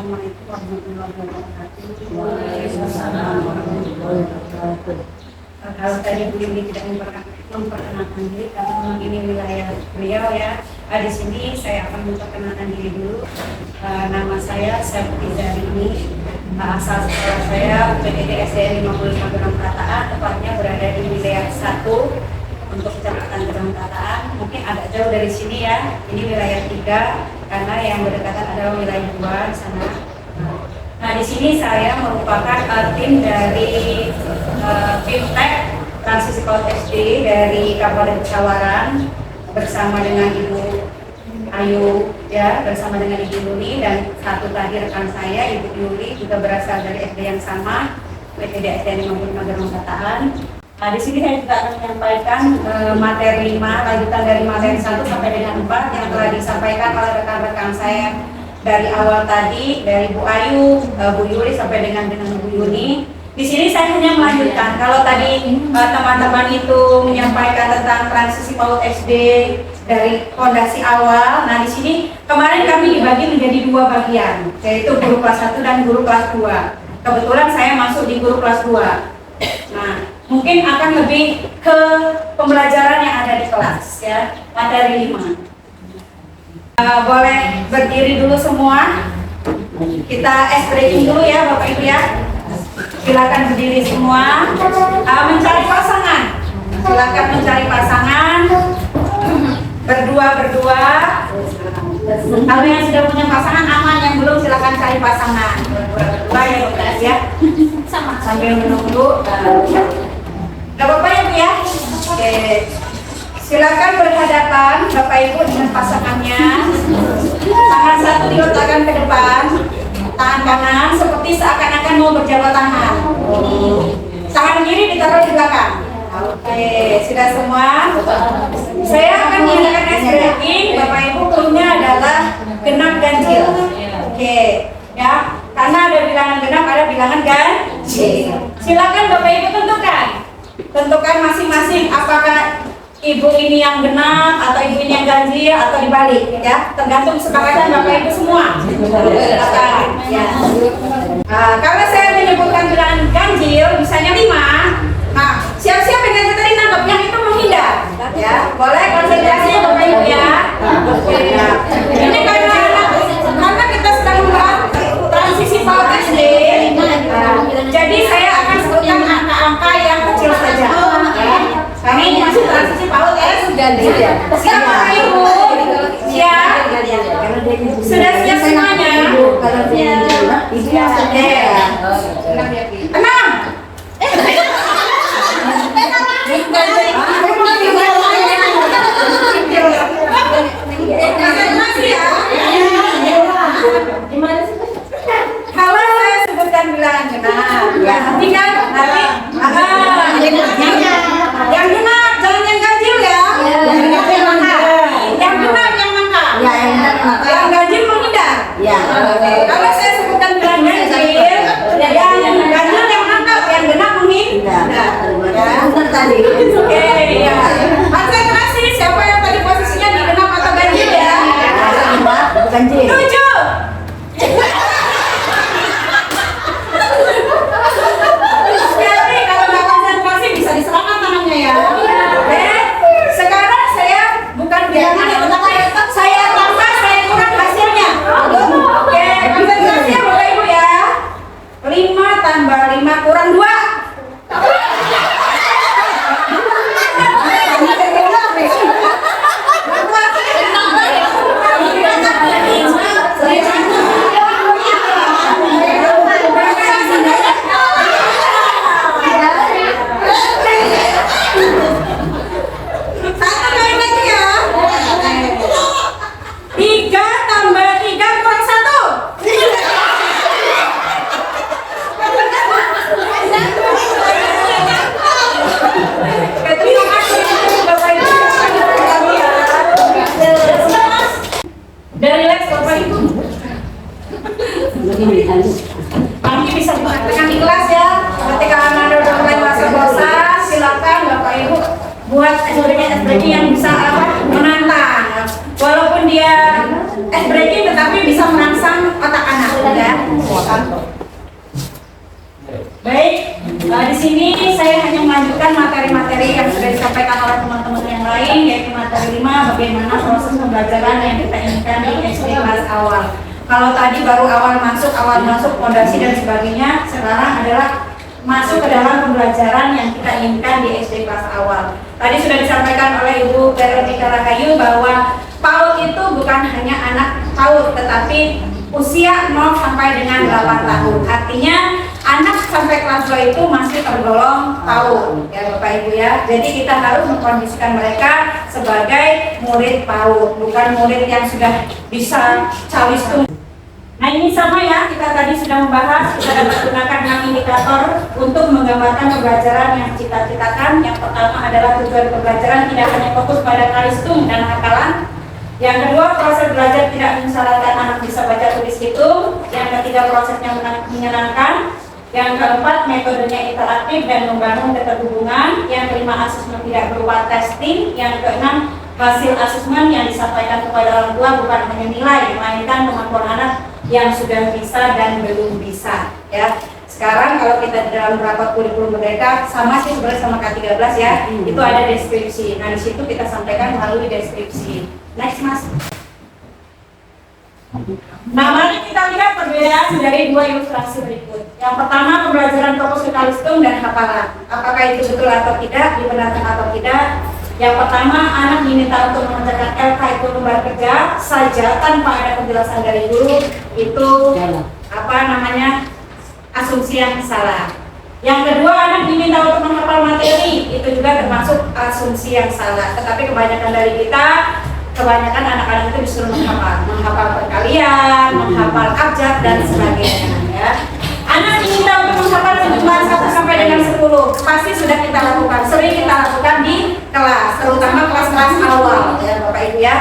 Assalamualaikum warahmatullahi wabarakatuh. Waalaikumsalam warahmatullahi wabarakatuh. Kalau tadi Bu Yuli tidak memperkenalkan diri, karena memang ini wilayah beliau ya. Di sini saya akan memperkenalkan diri dulu. Nama saya Septi Zarini. Asal sekolah saya UPTD SDN 55 Gedong Prataan, tepatnya berada di wilayah 1 untuk Kecamatan Gedong Prataan. Mungkin agak jauh dari sini ya. Ini wilayah 3 karena yang berdekatan adalah wilayah 2 di sana. Nah, di sini saya merupakan tim dari Fintech Transisi PAUD SD dari Kabupaten Pesawaran bersama dengan Ibu Ayu ya, bersama dengan Ibu Yuli, dan satu tadi rekan saya Ibu Yuli juga berasal dari SD yang sama, PTD SDN 55 Gedong Prataan. Nah, di sini saya juga akan menyampaikan materi 5, lanjutan dari materi 1 sampai dengan 4 yang telah disampaikan oleh rekan-rekan saya dari awal tadi, dari Bu Ayu, Bu Yuli sampai dengan Bu Yuni. Di sini saya hanya melanjutkan. Kalau tadi teman-teman itu menyampaikan tentang transisi PAUD SD dari fondasi awal. Nah, di sini kemarin kami dibagi menjadi 2 bagian, yaitu guru kelas 1 dan guru kelas 2. Kebetulan saya masuk di guru kelas 2. Nah, mungkin akan lebih ke pembelajaran yang ada di kelas ya, materi 5. Boleh berdiri dulu semua. Kita breaking dulu ya Bapak Ibu ya. Silakan berdiri semua. Mencari pasangan. Silakan mencari pasangan. Berdua. Kalau yang sudah punya pasangan aman, yang belum silakan cari pasangan. Berdua ya Bapak ya. Sambil menunggu. Gak apa-apa ya Bu ya. Oke. Silakan berhadapan Bapak Ibu dengan pasangannya. Tangan satu diletakkan ke depan, tangan kanan seperti seakan-akan mau berjabat tangan. Tangan kiri ditaruh di belakang. Oke, sudah semua. Saya akan mengadakan ice breaking. Bapak Ibu cluenya adalah genap ganjil. Oke, ya. Karena ada bilangan genap, ada bilangan ganjil. Silakan Bapak Ibu tentukan masing-masing apakah ibu ini yang genap atau ibu ini yang ganjil atau dibalik ya, tergantung kesepakatan Bapak Ibu semua. Ya. Kalau saya menyebutkan bilangan ganjil misalnya 5, nah siap-siap yang ganjil tadi nangkep, yang itu menghindar ya. Boleh konsentrasinya Bapak Ibu ya. Oke. Ini karena kita sedang membahas transisi PAUD SD, jadi saya akan sebutkan angka-angka yang kecil saja ya. Karena ini masih transisi PAUD SD. Siap Bapak Ibu? Siap? Sudah siap semuanya? Oke. 6. Kalau saya sebutkan bilangan genap, ya nanti kan yang genap, jangan yang ganjil ya. Yang genap yang mangkal. Yang ganjil menghindar. Kalau saya sebutkan bilangan ganjil, yang ganjil yang mangkal, yang genap menghindar. Oke, ya. Konsentrasi, siapa yang tadi posisinya di genap atau ganjil ya? Ganjil. 7. Diserahkan tangannya ya. Oke. Sekarang saya bukan bilangan yang utama, saya tambah, saya kurang hasilnya. Oke, konsentrasinya Bapak Ibu ya. 5 tambah 5 kurang 2. Kami bisa dipraktekkan di kelas ya. Ketika anak udah mulai merasa bosan, silakan Bapak Ibu buat breaking yang bisa menantang. Walaupun dia breaking tetapi bisa merangsang otak anak ya. sini saya hanya melanjutkan materi-materi yang sudah disampaikan oleh teman-teman yang lain, yaitu materi 5, bagaimana proses pembelajaran yang kita inginkan di SD kelas awal. Kalau tadi baru awal masuk, fondasi dan sebagainya, sekarang adalah masuk ke dalam pembelajaran yang kita inginkan di SD kelas awal. Tadi sudah disampaikan oleh Ibu Veronica Rahayu bahwa PAUD itu bukan hanya anak PAUD, tetapi usia 0 sampai dengan 8 tahun. Artinya anak sampai kelas 2 itu masih tergolong PAUD, ya Bapak Ibu ya. Jadi kita harus mengkondisikan mereka sebagai murid PAUD, bukan murid yang sudah bisa cawistung. Nah ini sama ya, kita tadi sudah membahas, kita dapat gunakan 6 indikator untuk menggambarkan pembelajaran yang cita-citakan. Yang pertama adalah tujuan pembelajaran tidak hanya fokus pada kalistung dan hafalan. Yang kedua, proses belajar tidak mensyaratkan anak bisa baca tulis hitung. Yang ketiga, prosesnya menyenangkan. Yang keempat, metodenya interaktif dan membangun keterhubungan. Yang kelima, asesmen tidak berupa testing. Yang keenam, hasil asesmen yang disampaikan kepada orang tua bukan hanya nilai, melainkan kemampuan anak yang sudah bisa dan belum bisa. Ya. Sekarang kalau kita di dalam rapat kurikulum merdeka sama sih sebenarnya sama K13 ya, itu ada deskripsi. Nah di situ kita sampaikan melalui deskripsi. Next mas. Nah mari kita lihat perbedaan dari dua ilustrasi berikut. Yang pertama pembelajaran fokus ke kalistung dan hafalan. Apakah itu betul atau tidak, dibenarkan atau tidak? Yang pertama, anak diminta untuk mengerjakan LK itu lembar kerja saja tanpa ada penjelasan dari guru. Itu asumsi yang salah. Yang kedua, anak diminta untuk menghafal materi. Itu juga termasuk asumsi yang salah. Tetapi kebanyakan dari kita, kebanyakan anak-anak itu disuruh menghafal perkalian, menghafal abjad dan sebagainya. Ya. Anak diminta untuk menghafal sejumlah 1 sampai dengan 10. Pasti sudah kita lakukan, sering kita lakukan di kelas, terutama kelas-kelas awal ya Bapak Ibu ya.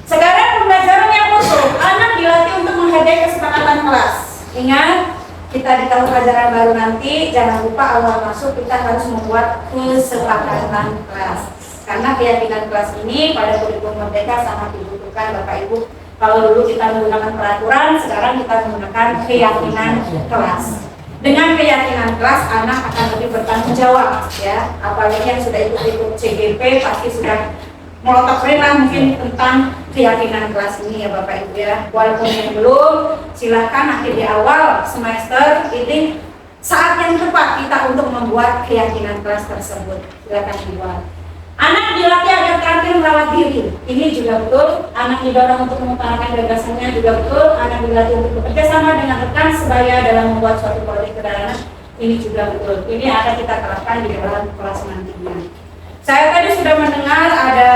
Sekarang pembelajaran yang utuh, anak dilatih untuk menghargai kesepakatan kelas. Ingat, kita di tahun ajaran baru nanti jangan lupa awal masuk kita harus membuat kesepakatan kelas. Karena keyakinan kelas ini pada kurikulum merdeka sangat dibutuhkan Bapak Ibu. Kalau dulu kita menggunakan peraturan, sekarang kita menggunakan keyakinan kelas. Dengan keyakinan kelas, anak akan lebih bertanggung jawab, ya. Apalagi yang sudah ikut CGP pasti sudah melotot rela mungkin tentang keyakinan kelas ini ya Bapak Ibu ya. Walaupun yang belum, silahkan akhir di awal semester ini saat yang tepat kita untuk membuat keyakinan kelas tersebut. Silahkan dibuat. Anak dilatih agar terampil merawat diri. Ini juga betul. Anak didorong untuk mengutarakan gagasannya juga betul. Anak dilatih untuk bekerja sama dengan rekan sebaya dalam membuat suatu proyek kedatangan. Ini juga betul. Ini akan kita terapkan di dalam kelas nantinya. Saya tadi sudah mendengar ada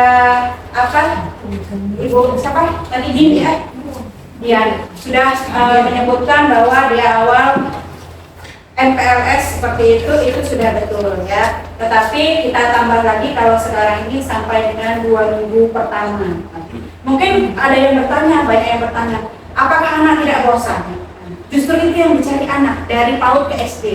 Ibu siapa? Tadi Din ya? Dian sudah menyebutkan bahwa di awal MPLS seperti itu sudah betul ya. Tetapi kita tambah lagi kalau sekarang ini sampai dengan 2 minggu pertama. Mungkin ada yang bertanya, banyak yang bertanya, apakah anak tidak bosan? Justru itu yang dicari anak dari PAUD ke SD.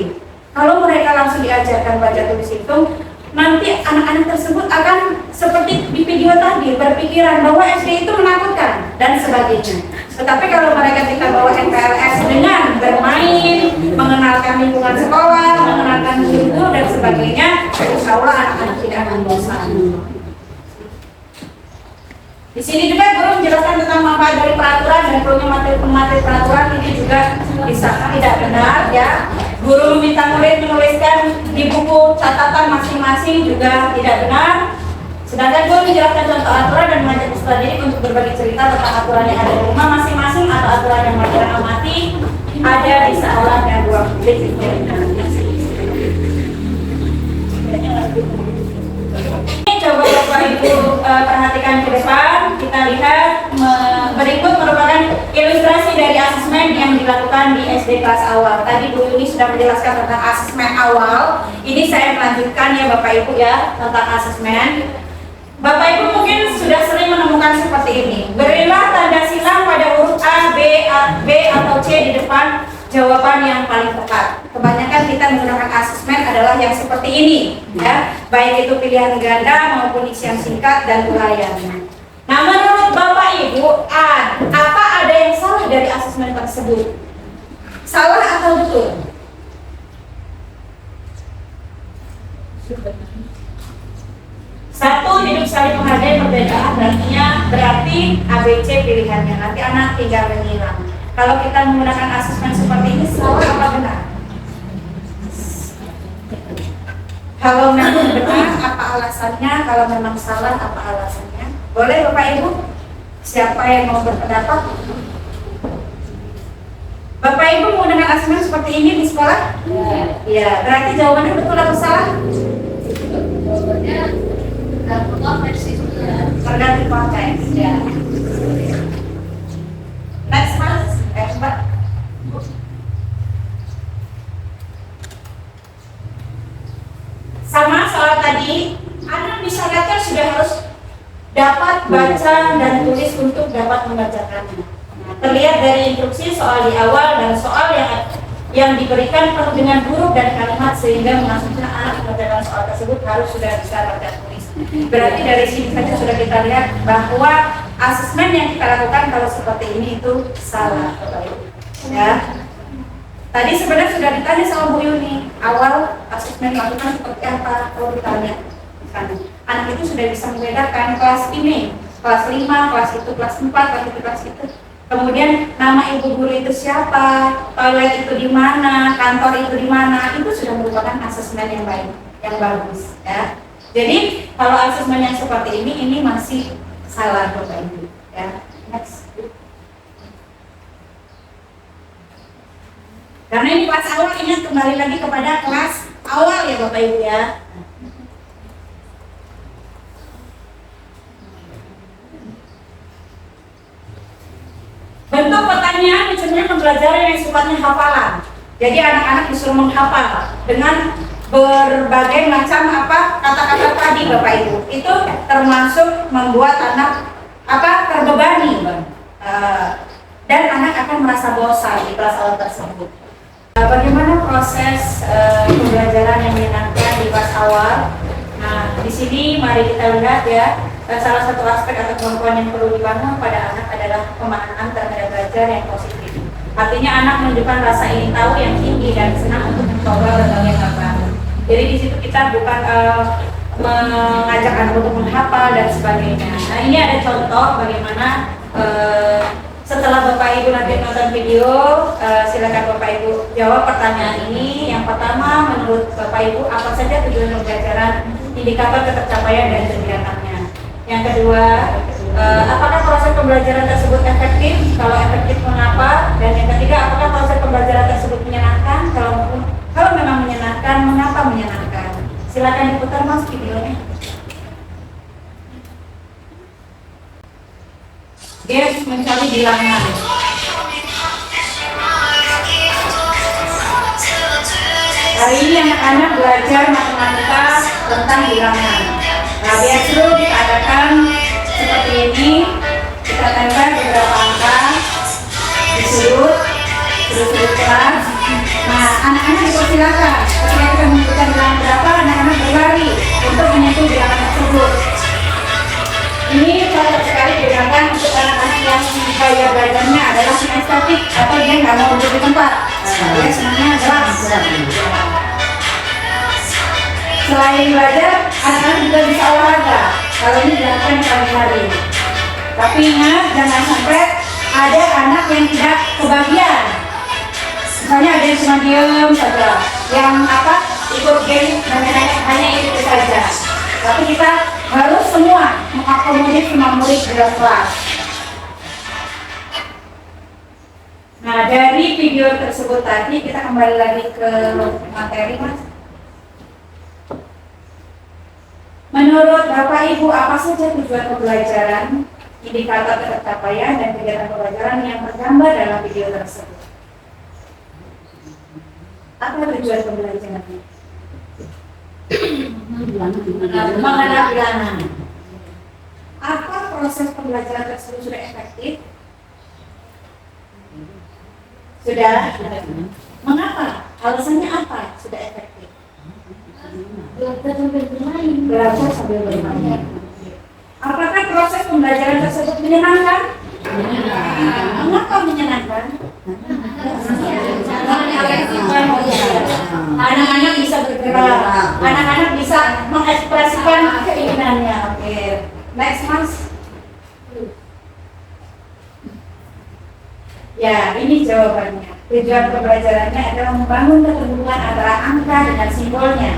Kalau mereka langsung diajarkan baca tulis hitung, nanti anak-anak tersebut akan seperti di video tadi berpikiran bahwa SD itu menakutkan dan sebagainya. Tetapi kalau mereka kita bawa MPLS dengan bermain, mengenalkan lingkungan sekolah, mengenalkan guru dan sebagainya, insya Allah anak-anak tidak akan bosan. Di sini juga guru menjelaskan tentang manfaat dari peraturan dan perlunya materi peraturan ini juga bisa tidak benar ya. Guru meminta murid menuliskan di buku catatan masing-masing juga tidak benar. Sedangkan guru menjelaskan contoh aturan dan mengajak peserta didik untuk berbagi cerita tentang aturan yang ada di rumah masing-masing atau aturan yang mereka amati ada di sekolah dan ruang publik. Coba Bapak Ibu perhatikan ke depan. Kita lihat berikut merupakan ilustrasi dari asesmen yang dilakukan di SD kelas awal. Tadi Bu Yuni sudah menjelaskan tentang asesmen awal. Ini saya melanjutkan ya Bapak Ibu ya tentang asesmen. Bapak Ibu mungkin sudah sering menemukan seperti ini. Berilah tanda silang pada huruf A, B atau C di depan jawaban yang paling tepat. Kebanyakan kita menggunakan asesmen adalah yang seperti ini, ya, baik itu pilihan ganda maupun isian singkat dan uraian. Nah, menurut Bapak Ibu, apa ada yang salah dari asesmen tersebut? Salah atau betul? Satu, hidup saling menghargai perbedaan, berarti ABC pilihannya. Nanti anak tinggal menyilang. Kalau kita menggunakan asesmen seperti ini, salah apa benar? Kalau memang benar, apa alasannya? Kalau memang salah, apa alasannya? Boleh Bapak Ibu? Siapa yang mau berpendapat? Bapak Ibu menggunakan asesmen seperti ini di sekolah? Ya. Berarti jawabannya betul atau salah? Tergantung konteks. Ya. Next Mas, Mbak. Sama soal tadi, anak bisa kan sudah harus dapat baca dan tulis untuk dapat mengerjakannya. Nah, terlihat dari instruksi soal di awal dan soal yang diberikan penuh dengan huruf dan kalimat sehingga mengakseskan anak mengerjakan soal tersebut harus sudah bisa baca tulis. Berarti dari sini saja sudah kita lihat bahwa asesmen yang kita lakukan kalau seperti ini itu salah, Bapak Ibu. Ya. Tadi sebenarnya sudah ditanya sama Bu Yuni, awal asesmen lakukan seperti apa? Kalau ditanya, anak itu sudah bisa membedakan kelas ini, kelas 5, kelas itu, kelas 4, kelas itu, kelas itu. Kemudian nama ibu guru itu siapa, toilet itu di mana, kantor itu di mana, itu sudah merupakan asesmen yang baik, yang bagus, ya. Jadi kalau asesmen yang seperti ini masih salah Bapak Ibu, ya. Next. Karena ini kelas awal, ingat kembali lagi kepada kelas awal ya Bapak Ibu ya. Bentuk pertanyaan sebenarnya pembelajaran yang sifatnya hafalan. Jadi anak-anak disuruh menghafal dengan berbagai macam kata-kata tadi Bapak Ibu. Itu termasuk membuat anak terbebani. Dan anak akan merasa bosan di kelas awal tersebut. Bagaimana proses pembelajaran yang menyenangkan di kelas awal? Nah, di sini mari kita lihat ya, salah satu aspek atau kemampuan yang perlu dibangun pada anak adalah pemahaman terhadap belajar yang positif. Artinya anak menunjukkan rasa ingin tahu yang tinggi dan senang untuk mencoba berbagai hal baru. Jadi di situ kita bukan mengajak anak untuk menghafal dan sebagainya. Nah, ini ada contoh bagaimana setelah Bapak Ibu nanti nonton video, silakan Bapak Ibu jawab pertanyaan ini. Yang pertama, menurut Bapak Ibu, apa saja tujuan pembelajaran, indikator ketercapaian dan kegiatannya. Yang kedua, apakah proses pembelajaran tersebut efektif? Kalau efektif, mengapa? Dan yang ketiga, apakah proses pembelajaran tersebut menyenangkan? Kalau memang menyenangkan, mengapa menyenangkan? Silakan diputar Mas videonya. Games mencari bilangan. Hari ini anak-anak belajar matematika tentang bilangan. Nah, biar seru kita adakan seperti ini. Kita tempel beberapa angka di sudut kelas. Nah, anak-anak dipersilakan ketika kita menyebutkan bilangan berapa, anak-anak berlari untuk menyentuh bilangan tersebut. Ini cocok sekali digunakan untuk anak-anak yang gaya belajarnya adalah kinestetik atau dia nggak mau duduk di tempat. Dia senangnya adalah selain belajar, anak-anak juga bisa olahraga. Kalau ini dilakukan di pagi hari. Tapi ingat, jangan sampai ada anak yang tidak kebagian. Misalnya ada yang cuma diam saja, yang ikut game hanya itu saja. Tapi kita harus semua mengakomodir semua murid dalam kelas. Nah, dari video tersebut tadi kita kembali lagi ke materi, Mas. Menurut Bapak Ibu, apa saja tujuan pembelajaran, indikator ketercapaian dan kegiatan pembelajaran yang tergambar dalam video tersebut? Apa tujuan pembelajarannya? Mengenal bilangan. Apa proses pembelajaran tersebut sudah efektif? Sudah. Mengapa? Alasannya apa? Sudah efektif. Belajar sambil bermain. Apakah proses pembelajaran tersebut menyenangkan? Mengapa menyenangkan? Anak-anak bisa bergerak anak-anak bisa mengekspresikan keinginannya. Oke, next Mas. Ya, ini jawabannya. Tujuan pembelajarannya adalah membangun keterhubungan antara angka dengan simbolnya.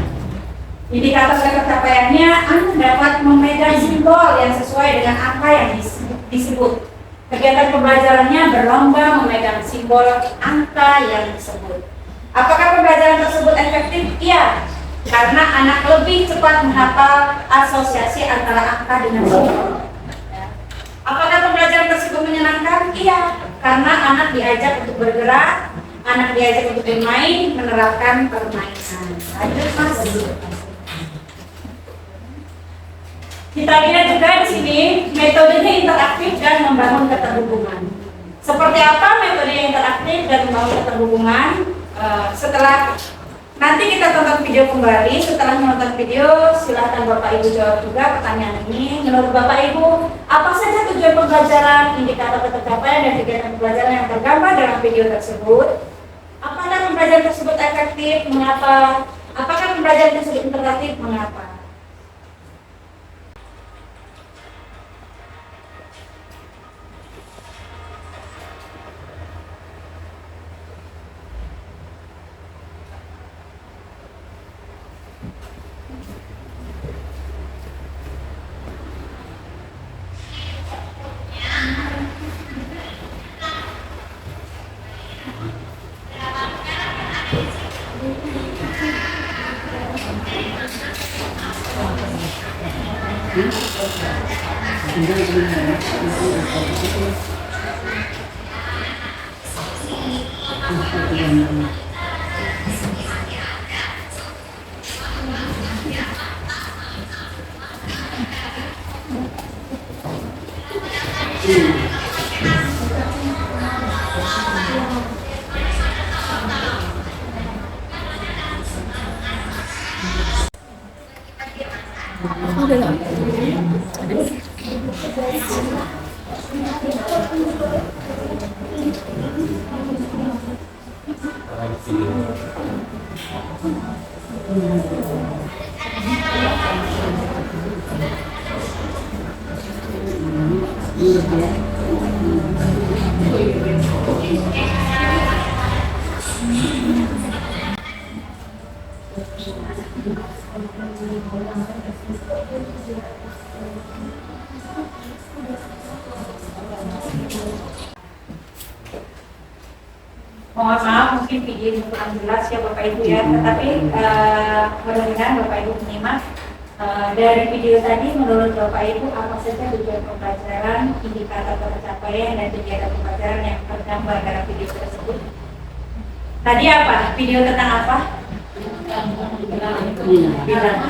Indikator pencapaiannya, Anda dapat memegang simbol yang sesuai dengan angka yang disebut. Kegiatan pembelajarannya berlomba memegang simbol angka yang disebut. Apakah pembelajaran tersebut efektif? Iya, karena anak lebih cepat menghafal asosiasi antara angka dengan simbol. Apakah pembelajaran tersebut menyenangkan? Iya, karena anak diajak untuk bergerak, anak diajak untuk bermain, menerapkan permainan. Lanjut Mas. Kita lihat juga di sini metodenya interaktif dan membangun keterhubungan. Seperti apa metode interaktif dan membangun keterhubungan? Setelah nanti kita tonton video kembali. Setelah menonton video, silahkan Bapak Ibu jawab juga pertanyaan ini. Menurut Bapak Ibu, apa saja tujuan pembelajaran, indikator tercapaian dan kegiatan pembelajaran yang tergambar dalam video tersebut? Apakah pembelajaran tersebut efektif? Mengapa? Apakah pembelajaran tersebut interaktif? Mengapa? Mohon maaf, mungkin video ini kurang jelas ya Bapak Ibu ya, tetapi mudah-mudahan Bapak Ibu menyimak. Dari video tadi, menurut Bapak Ibu apa saja tujuan pembelajaran, indikator pencapaian dan kegiatan pembelajaran yang tergambar dalam video tersebut? Tadi apa? Video tentang apa?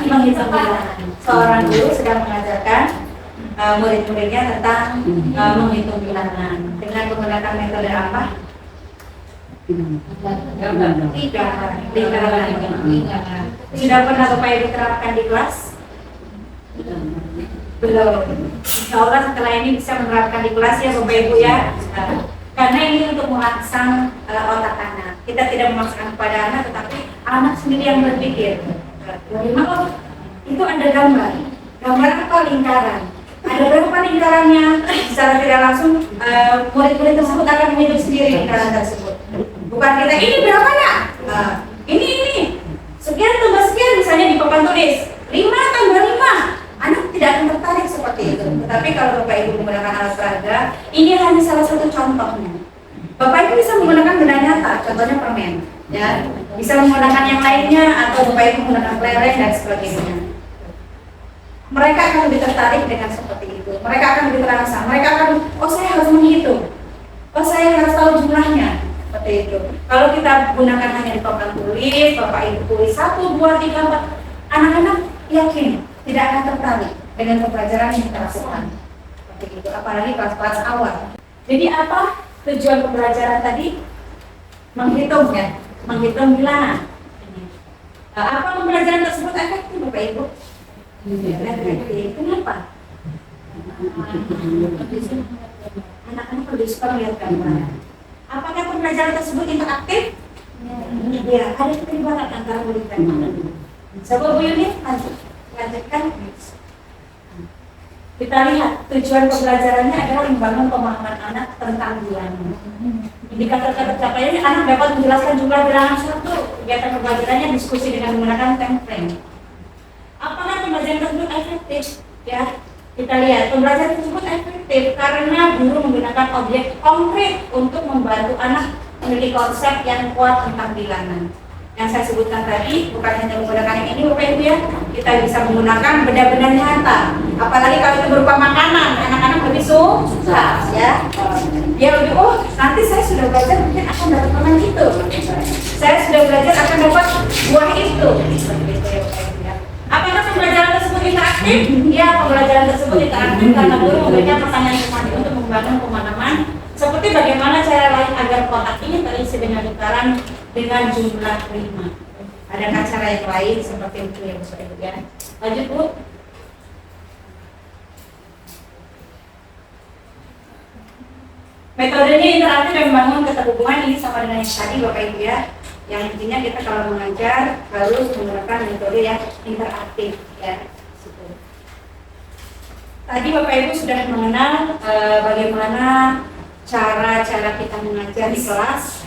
Menghitung bilangan. Seorang guru sedang mengajarkan murid-muridnya tentang menghitung bilangan dengan menggunakan metode apa? Lingkaran. Sudah pernah Bapak Ibu terapkan di kelas? Belum. Insya Allah setelah ini bisa menerapkan di kelas ya Bapak Ibu ya. Karena ini untuk merangsang otak anak. Kita tidak memaksakan kepada anak, tetapi anak sendiri yang berpikir. Bagaimana? Itu ada gambar. Gambar apa? Lingkaran. Ada berapa lingkarannya? Secara tidak langsung murid-murid tersebut akan menghitung sendiri lingkaran tersebut. Bukan kita ini berapa ya? Ini sekian tambah sekian, misalnya di papan tulis 5 tambah 5. Anak tidak akan tertarik seperti itu. Tetapi kalau Bapak Ibu menggunakan alat peraga, ini hanya salah satu contohnya. Bapak Ibu bisa menggunakan benda nyata, contohnya permen, ya. Bisa menggunakan yang lainnya atau Bapak Ibu menggunakan kelereng dan sebagainya. Mereka akan lebih tertarik dengan seperti itu. Mereka akan lebih terangsang. Mereka akan, oh saya harus menghitung. Oh saya harus tahu jumlahnya. Seperti itu. Kalau kita gunakan hanya di papan tulis, Bapak Ibu tulis 1, 2, 3, 4, anak-anak yakin tidak akan tertarik dengan pembelajaran yang kita lakukan. Seperti itu. Apalagi kelas-kelas awal. Jadi apa tujuan pembelajaran tadi? Menghitung ya, menghitung bilangan. Apa pembelajaran tersebut efektif Bapak Ibu? Efektif. Kenapa? Anak-anak lebih suka melihat gambar. Apakah pembelajaran tersebut interaktif? Ya, ada keterlibatan antara murid dan anak. Coba Bu Yuni lanjutkan. Kita lihat tujuan pembelajarannya adalah membangun pemahaman anak tentang bilangan. Indikator capaiannya anak dapat menjelaskan jumlah bilangan suatu. Kegiatan pembelajarannya diskusi dengan menggunakan template. Apakah pembelajaran tersebut efektif? Ya, kita lihat pembelajaran tersebut efektif karena guru menggunakan objek konkret untuk membantu anak memiliki konsep yang kuat tentang bilangan. Yang saya sebutkan tadi bukan hanya menggunakan yang ini Bapak Ibu ya, kita bisa menggunakan benda-benda nyata. Apalagi kalau itu berupa makanan, anak-anak lebih suka ya. Dia lebih, oh nanti saya sudah belajar mungkin akan dapat makanan itu. Saya sudah belajar akan dapat buah itu. Seperti itu ya Bapak Ibu ya. Apakah pembelajaran tersebut interaktif? Ya, pembelajaran tersebut interaktif karena guru memberikan pertanyaan informatif untuk membangun pemahaman seperti bagaimana cara lain agar kotak ini terisi dengan lingkaran dengan jumlah 5. Adakah cara yang lain seperti itu ya Bapak Ibu ya? Lanjut Bu. Metodenya interaktif dan membangun keterhubungan ini sama dengan yang tadi Bapak Ibu ya. Yang intinya kita kalau mengajar harus menggunakan metode yang interaktif ya. Tadi Bapak Ibu sudah mengenal bagaimana cara-cara kita mengajar di kelas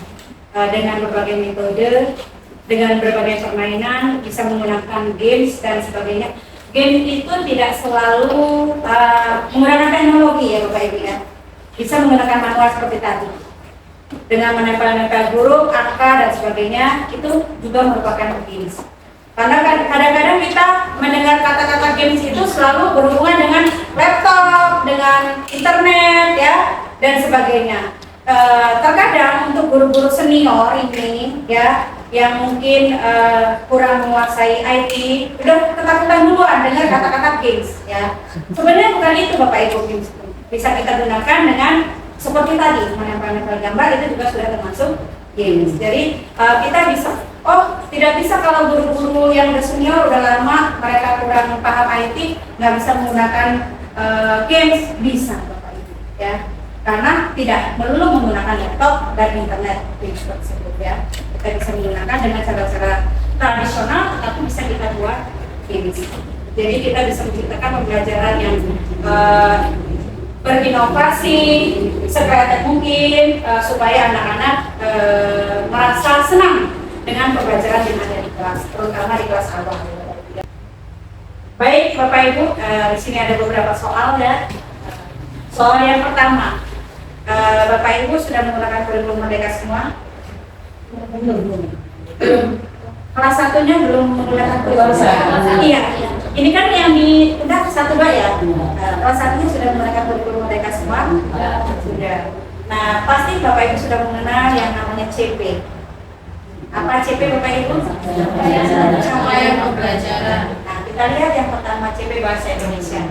dengan berbagai metode, dengan berbagai permainan, bisa menggunakan games dan sebagainya. Game itu tidak selalu menggunakan teknologi ya Bapak Ibu ya. Bisa menggunakan manual seperti tadi. Dengan menempel-nempel huruf, angka dan sebagainya, itu juga merupakan games. Karena kadang-kadang kita mendengar kata-kata games itu selalu berhubungan dengan laptop, dengan internet ya, dan sebagainya. Terkadang untuk guru-guru senior ini ya, yang mungkin kurang menguasai IT, udah ketakutan duluan dengar kata-kata games ya. Sebenarnya bukan itu Bapak Ibu, games itu bisa kita gunakan dengan seperti tadi menempel-nempel gambar, itu juga sudah termasuk games. Jadi kita bisa, oh tidak bisa kalau guru-guru yang udah senior, udah lama, mereka kurang paham IT, nggak bisa menggunakan games. Bisa Bapak Ibu ya, karena tidak melulu menggunakan laptop dan internet tersebut ya. Kita bisa menggunakan dengan cara-cara tradisional, tetapi bisa kita buat games. Jadi kita bisa menciptakan pembelajaran yang berinovasi sekreatif mungkin supaya anak-anak merasa senang dengan pembelajaran yang ada di kelas, terutama di kelas awal. Baik Bapak Ibu, di sini ada beberapa soal ya. Soal yang pertama, Bapak Ibu sudah menggunakan kurikulum Merdeka semua? Belum. Kelas satunya belum menggunakan kurikulum. Iya. Ini kan yang di satu ya. Kelas satunya sudah menggunakan kurikulum Merdeka semua? Sudah. Nah, pasti Bapak Ibu sudah mengenal yang namanya CP. Apa CP Bapak Ibu? Capaian pembelajaran. Nah, kita lihat yang pertama CP Bahasa Indonesia.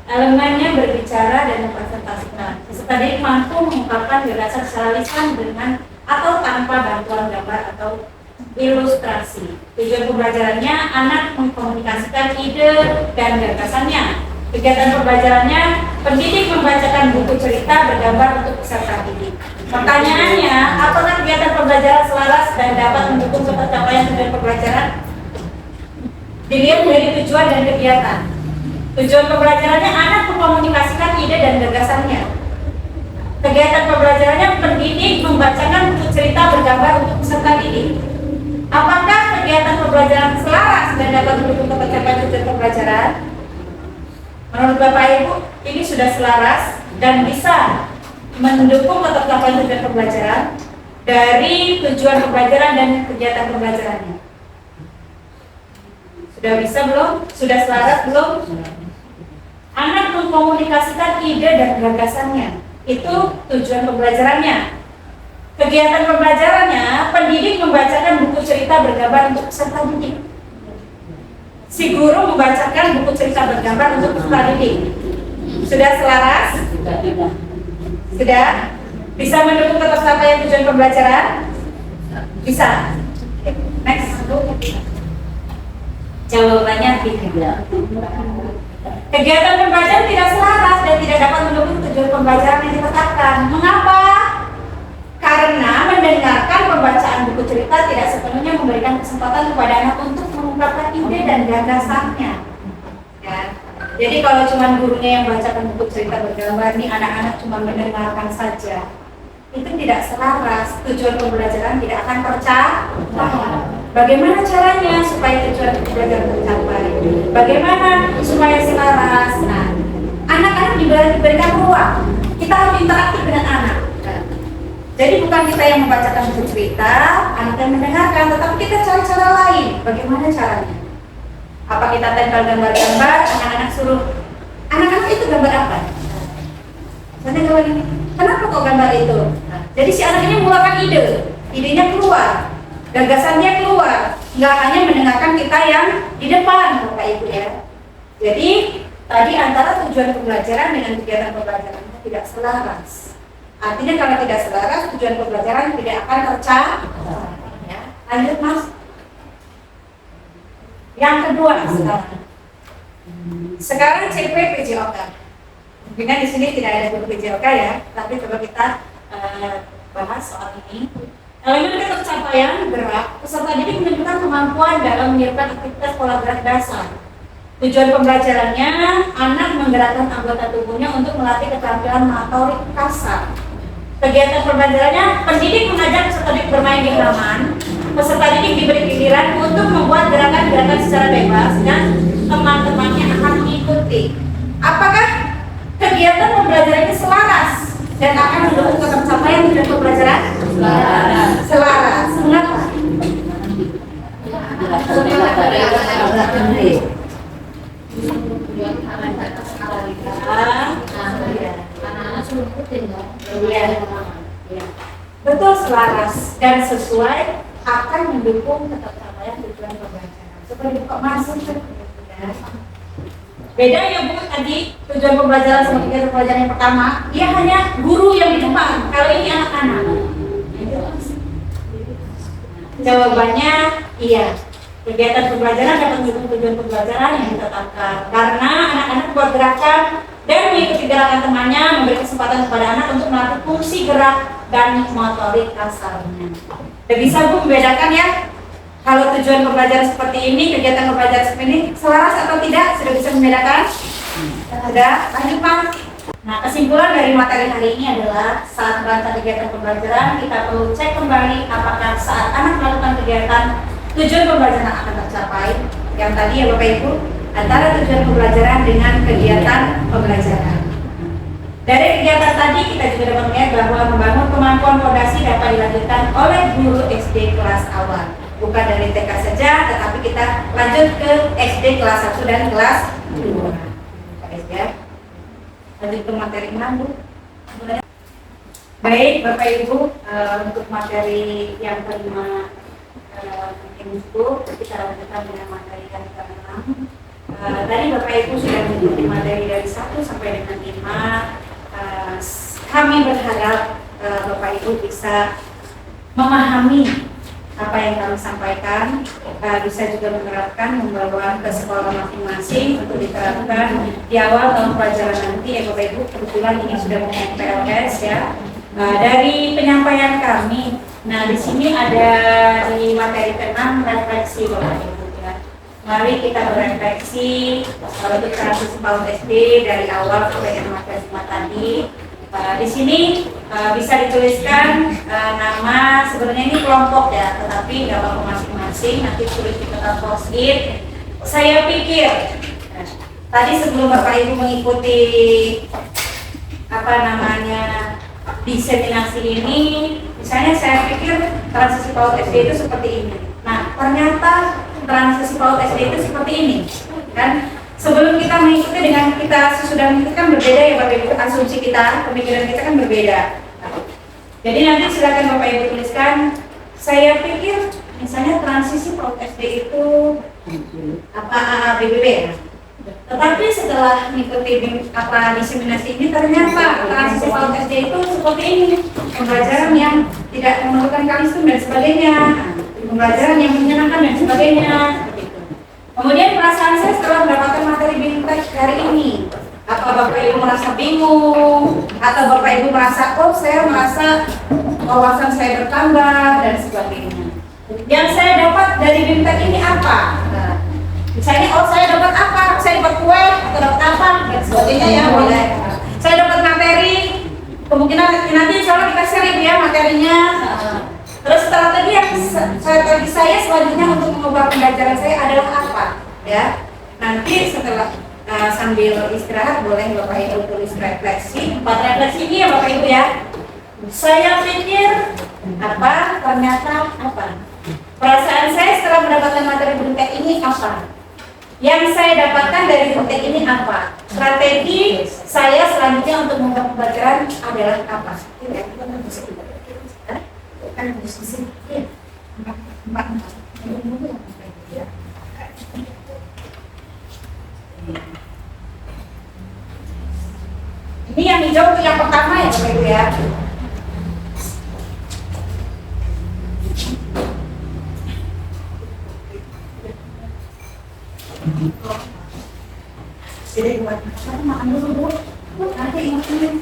Elemennya berbicara dan mempresentasikan. Peserta didik mampu mengungkapkan gagasan secara lisan dengan atau tanpa bantuan gambar atau ilustrasi. Tujuan pembelajarannya anak mengkomunikasikan ide dan gagasannya. Kegiatan pembelajarannya pendidik membacakan buku cerita bergambar untuk peserta didik. Pertanyaannya, apakah kegiatan pembelajaran selaras dan dapat mendukung tercapaian tujuan pembelajaran? Dilihat dari tujuan dan kegiatan. Tujuan pembelajarannya anak mengkomunikasikan ide dan gagasannya. Kegiatan pembelajarannya pendidik membacakan buku cerita bergambar untuk peserta didik. Apakah kegiatan pembelajaran selaras dan dapat mendukung tercapaian tujuan pembelajaran? Menurut Bapak Ibu, ini sudah selaras dan bisa mendukung tercapaian tujuan pembelajaran dari tujuan pembelajaran dan kegiatan pembelajarannya. Sudah bisa belum? Sudah selaras belum? Anak mengkomunikasikan ide dan gagasannya. Itu tujuan pembelajarannya. Kegiatan pembelajarannya, pendidik membacakan buku cerita bergambar untuk peserta didik. Si guru membacakan buku cerita bergambar untuk peserta didik. Sudah selaras? Sudah? Bisa mendukung tercapaian tujuan pembelajaran? Bisa. Next. Jawabannya tidak. Kegiatan pembelajaran tidak selaras dan tidak dapat mendukung tujuan pembelajaran yang ditetapkan. Mengapa? Karena mendengarkan pembacaan buku cerita tidak sepenuhnya memberikan kesempatan kepada anak untuk mengungkapkan ide. dan gagasannya. Ya. Jadi kalau cuma gurunya yang bacakan buku cerita bergambar, nih anak-anak cuma mendengarkan saja, itu tidak selaras, tujuan pembelajaran tidak akan tercapai. Bagaimana caranya supaya tujuan pembelajaran tercapai? Bagaimana supaya selaras? Nah, anak-anak diberikan ruang. Kita harus interaktif dengan anak. Jadi bukan kita yang membacakan buku cerita, anak yang mendengarkan, tetapi kita cari cara lain. Bagaimana caranya? Apa kita tempel gambar-gambar, anak-anak suruh, anak-anak itu gambar apa? Misalnya gambar ini, kenapa kok gambar itu? Jadi si anak ini mengeluarkan ide, idenya keluar, gagasannya keluar, nggak hanya mendengarkan kita yang di depan, Bapak Ibu ya. Jadi tadi antara tujuan pembelajaran dengan kegiatan pembelajaran tidak selaras. Artinya kalau tidak selaras, tujuan pembelajaran tidak akan tercapai. Ya. Lanjut Mas. Yang kedua sekarang CP PJOK. Mungkin di sini tidak ada guru PJOK ya, tapi coba kita bahas soal ini. Elemen ketercapaian gerak, peserta didik menunjukkan kemampuan dalam menyiapkan aktivitas pola gerak dasar. Tujuan pembelajarannya, anak menggerakkan anggota tubuhnya untuk melatih keterampilan motorik kasar. Kegiatan pembelajarannya, pendidik mengajak peserta didik bermain di halaman. Peserta didik diberi giliran untuk membuat gerakan-gerakan secara bebas dan teman-temannya akan mengikuti. Apakah kegiatan pembelajarannya selaras dan akan mendukung ketercapaian tujuan pembelajaran? Selaras. Mengapa? Betul, selaras dan sesuai akan mendukung ketercapaian tujuan pembelajaran. Seperti kok masuk beda ya Bu, tadi tujuan pembelajaran sama kegiatan pembelajaran yang pertama, dia hanya guru yang di depan, kalau ini anak-anak. Jawabannya iya. Kegiatan pembelajaran dapat mendukung tujuan pembelajaran yang ditetapkan karena anak-anak buat gerakan dan mengikuti gerakan temannya, memberi kesempatan kepada anak untuk melatih fungsi gerak dan motorik kasarnya. Dan bisa Bu membedakan ya, kalau tujuan pembelajaran seperti ini, kegiatan pembelajaran seperti ini selaras atau tidak, sudah bisa membedakan? Sudah, lanjut Pak. Nah, kesimpulan dari materi hari ini adalah saat melakukan kegiatan pembelajaran kita perlu cek kembali apakah saat anak melakukan kegiatan tujuan pembelajaran akan tercapai. Yang tadi ya Bapak Ibu, antara tujuan pembelajaran dengan kegiatan pembelajaran. Dari kegiatan tadi kita juga dapat melihat bahwa membangun kemampuan fondasi dapat dilanjutkan oleh guru SD kelas awal. Bukan dari TK saja, tetapi kita lanjut ke SD kelas 1 dan kelas 2. Ya. Lanjut ke materi 6 Bu. Baik Bapak Ibu, untuk materi yang kelima itu kita lanjutkan dengan materi yang ke-6. Tadi Bapak Ibu sudah mengikuti materi dari 1 sampai dengan 5. Kami berharap Bapak Ibu bisa memahami apa yang kami sampaikan, bisa juga menerapkan, membawa ke sekolah masing-masing untuk diterapkan di awal tahun pelajaran nanti ya Bapak Ibu. Kebetulan ini sudah mempunyai PLS ya. Dari penyampaian kami, nah di sini ada di materi ke-6 refleksi Bapak Ibu ya. Mari kita berefleksi untuk transisi PAUD SD dari awal sampai dengan materi 5 tadi. Di sini bisa dituliskan nama, sebenarnya ini kelompok ya, tetapi nggak apa-apa masing-masing, nanti tulis di kertas post-it. Saya pikir tadi sebelum Bapak Ibu mengikuti diseminasi ini, misalnya saya pikir transisi PAUD SD itu seperti ini. Nah, ternyata transisi PAUD SD itu seperti ini, kan? Sebelum kita mengikuti dengan kita sesudah mengikuti kan berbeda ya Bapak Ibu, asumsi kita, pemikiran kita kan berbeda. Jadi nanti silakan Bapak Ibu tuliskan, saya pikir misalnya transisi PAUD SD itu BBB ya. Tetapi setelah mengikuti diseminasi ini ternyata transisi PAUD SD itu seperti ini, pembelajaran yang tidak memerlukan kalistum dan sebagainya, pembelajaran yang menyenangkan dan sebagainya. Kemudian perasaan saya setelah mendapatkan materi BIMTEK hari ini, apa Bapak Ibu merasa bingung, atau Bapak Ibu merasa, oh saya merasa wawasan saya bertambah dan sebagainya. Yang saya dapat dari BIMTEK ini apa? Nah, Misalnya, oh saya dapat apa? Saya dapat kue atau dapat apa? Dan sebagainya ya boleh. Saya dapat materi, kemungkinan nanti insya Allah kita sharing ya materinya. Terus strategi yang strategi saya selanjutnya untuk mengubah pembelajaran saya adalah apa? Ya, nanti setelah sambil istirahat boleh Bapak Ibu tulis refleksi. 4 refleksi ini ya Bapak Ibu ya. Saya pikir apa? Ternyata apa? Perasaan saya setelah mendapatkan materi berita ini apa? Yang saya dapatkan dari berita ini apa? Strategi saya selanjutnya untuk mengubah pembelajaran adalah apa? Ini yang hijau untuk yang pertama ya Bapak Ibu ya. Jadi buat makan dulu, nanti ingat